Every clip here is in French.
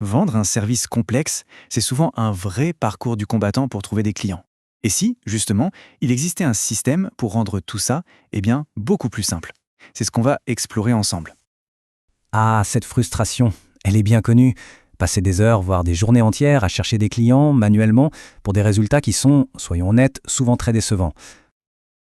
Vendre un service complexe, c'est souvent un vrai parcours du combattant pour trouver des clients. Et si, justement, il existait un système pour rendre tout ça, beaucoup plus simple. C'est ce qu'on va explorer ensemble. Ah, cette frustration, elle est bien connue. Passer des heures, voire des journées entières à chercher des clients manuellement pour des résultats qui sont, soyons honnêtes, souvent très décevants.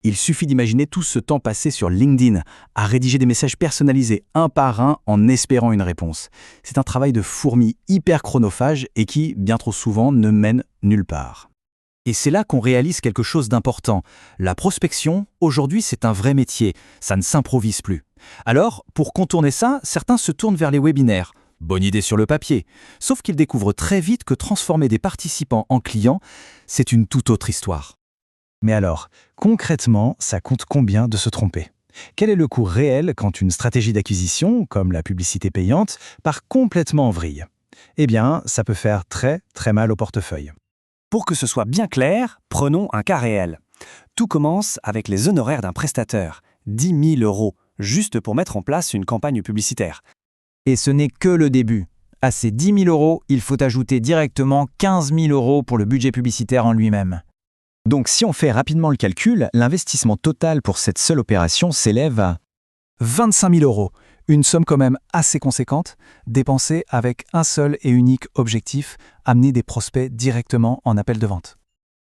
Il suffit d'imaginer tout ce temps passé sur LinkedIn, à rédiger des messages personnalisés un par un en espérant une réponse. C'est un travail de fourmi hyper chronophage et qui, bien trop souvent, ne mène nulle part. Et c'est là qu'on réalise quelque chose d'important. La prospection, aujourd'hui, c'est un vrai métier. Ça ne s'improvise plus. Alors, pour contourner ça, certains se tournent vers les webinaires. Bonne idée sur le papier. Sauf qu'ils découvrent très vite que transformer des participants en clients, c'est une toute autre histoire. Mais alors, concrètement, ça coûte combien de se tromper? Quel est le coût réel quand une stratégie d'acquisition, comme la publicité payante, part complètement en vrille? Ça peut faire très très mal au portefeuille. Pour que ce soit bien clair, prenons un cas réel. Tout commence avec les honoraires d'un prestataire, 10 000 €, juste pour mettre en place une campagne publicitaire. Et ce n'est que le début. À ces 10 000 €, il faut ajouter directement 15 000 € pour le budget publicitaire en lui-même. Donc si on fait rapidement le calcul, l'investissement total pour cette seule opération s'élève à 25 000 €. Une somme quand même assez conséquente, dépensée avec un seul et unique objectif, amener des prospects directement en appel de vente.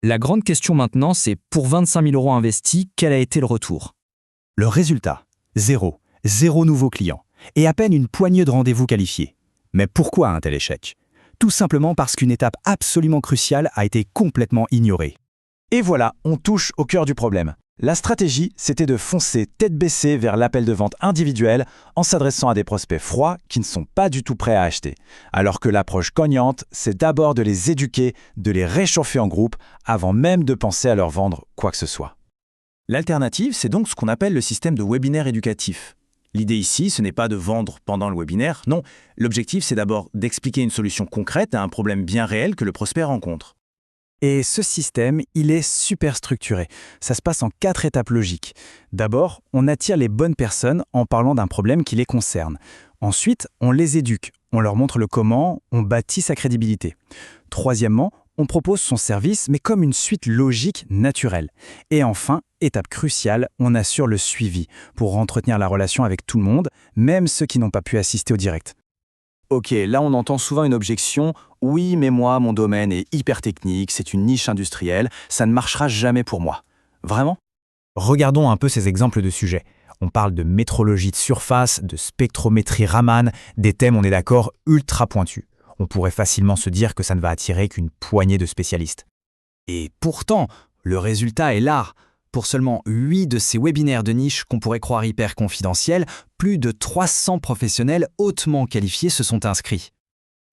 La grande question maintenant, c'est pour 25 000 € investis, quel a été le retour? Le résultat, zéro. Zéro nouveau client. Et à peine une poignée de rendez-vous qualifiés. Mais pourquoi un tel échec? Tout simplement parce qu'une étape absolument cruciale a été complètement ignorée. Et voilà, on touche au cœur du problème. La stratégie, c'était de foncer tête baissée vers l'appel de vente individuel en s'adressant à des prospects froids qui ne sont pas du tout prêts à acheter. Alors que l'approche cognante, c'est d'abord de les éduquer, de les réchauffer en groupe avant même de penser à leur vendre quoi que ce soit. L'alternative, c'est donc ce qu'on appelle le système de webinaire éducatif. L'idée ici, ce n'est pas de vendre pendant le webinaire, non. L'objectif, c'est d'abord d'expliquer une solution concrète à un problème bien réel que le prospect rencontre. Et ce système, il est super structuré. Ça se passe en 4 étapes logiques. D'abord, on attire les bonnes personnes en parlant d'un problème qui les concerne. Ensuite, on les éduque. On leur montre le comment, on bâtit sa crédibilité. Troisièmement, on propose son service, mais comme une suite logique naturelle. Et enfin, étape cruciale, on assure le suivi pour entretenir la relation avec tout le monde, même ceux qui n'ont pas pu assister au direct. Ok, là on entend souvent une objection. Oui, mais moi, mon domaine est hyper technique, c'est une niche industrielle, ça ne marchera jamais pour moi. Vraiment? Regardons un peu ces exemples de sujets. On parle de métrologie de surface, de spectrométrie Raman, des thèmes, on est d'accord, ultra pointus. On pourrait facilement se dire que ça ne va attirer qu'une poignée de spécialistes. Et pourtant, le résultat est là. Pour seulement 8 de ces webinaires de niche qu'on pourrait croire hyper confidentiels, plus de 300 professionnels hautement qualifiés se sont inscrits.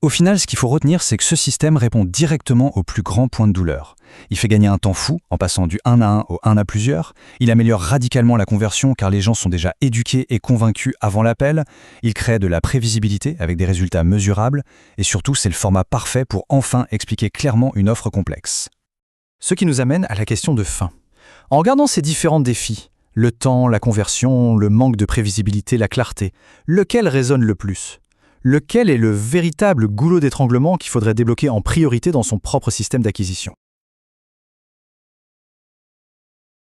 Au final, ce qu'il faut retenir, c'est que ce système répond directement aux plus grands points de douleur. Il fait gagner un temps fou en passant du 1 à 1 au 1 à plusieurs. Il améliore radicalement la conversion car les gens sont déjà éduqués et convaincus avant l'appel. Il crée de la prévisibilité avec des résultats mesurables. Et surtout, c'est le format parfait pour enfin expliquer clairement une offre complexe. Ce qui nous amène à la question de fin. En regardant ces différents défis, le temps, la conversion, le manque de prévisibilité, la clarté, lequel résonne le plus? Lequel est le véritable goulot d'étranglement qu'il faudrait débloquer en priorité dans son propre système d'acquisition?